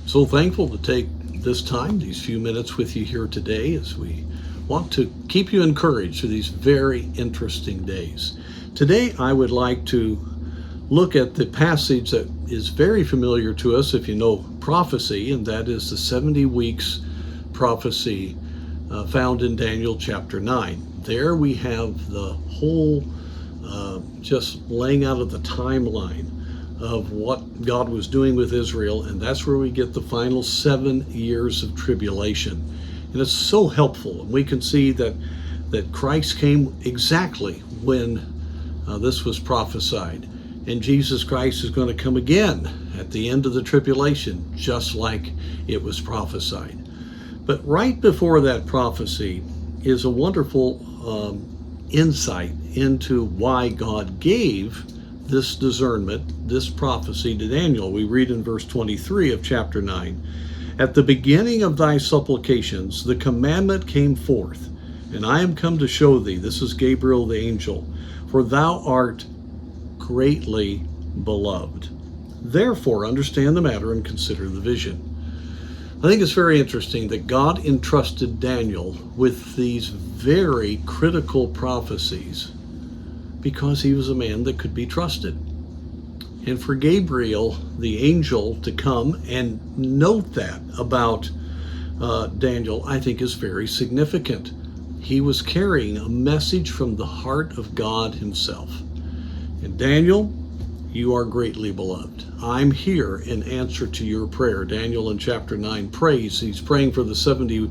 So thankful to take this time, these few minutes with you here today as we want to keep you encouraged through these very interesting days. Today I would like to look at the passage that is very familiar to us if you know prophecy, and that is the 70 weeks prophecy found in Daniel chapter 9. There we have the whole just laying out of the timeline of what God was doing with Israel, and that's where we get the final 7 years of tribulation. And it's so helpful, and we can see that Christ came exactly when this was prophesied, and Jesus Christ is going to come again at the end of the tribulation, just like it was prophesied. But right before that prophecy is a wonderful insight into why God gave this discernment, this prophecy to Daniel. We read in verse 23 of chapter 9, "At the beginning of thy supplications, the commandment came forth, and I am come to show thee," this is Gabriel the angel, "for thou art greatly beloved. Therefore understand the matter and consider the vision." I think it's very interesting that God entrusted Daniel with these very critical prophecies because he was a man that could be trusted. And for Gabriel, the angel, to come and note that about Daniel, I think is very significant. He was carrying a message from the heart of God himself. And Daniel, you are greatly beloved. I'm here in answer to your prayer. Daniel in chapter 9 prays. He's praying for the 70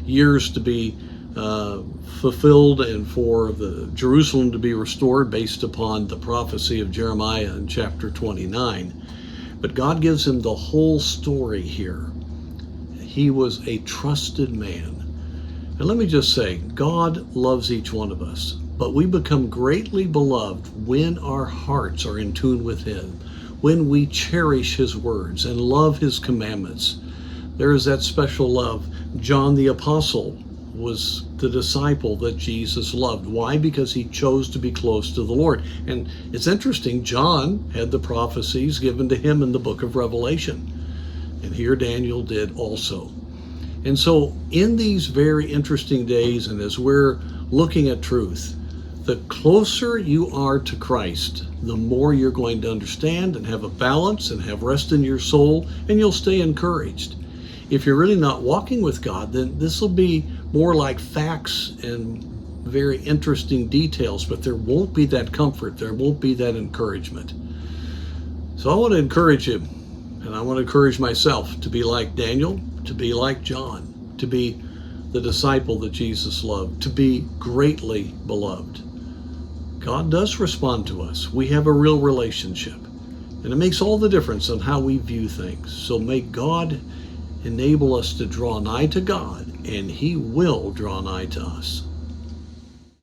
years to be fulfilled and for the Jerusalem to be restored based upon the prophecy of Jeremiah in chapter 29. But God gives him the whole story here. He was a trusted man. And let me just say, God loves each one of us, but we become greatly beloved when our hearts are in tune with him, when we cherish his words and love his commandments. There is that special love. John the Apostle was the disciple that Jesus loved. Why? Because he chose to be close to the Lord. And it's interesting, John had the prophecies given to him in the book of Revelation. And here Daniel did also. And so in these very interesting days, and as we're looking at truth, the closer you are to Christ, the more you're going to understand and have a balance and have rest in your soul, and you'll stay encouraged. If you're really not walking with God, then this will be more like facts and very interesting details, but there won't be that comfort, there won't be that encouragement. So I want to encourage you, and I want to encourage myself to be like Daniel, to be like John, to be the disciple that Jesus loved, to be greatly beloved. God does respond to us. We have a real relationship, and it makes all the difference on how we view things. So may God enable us to draw nigh to God, and he will draw nigh to us.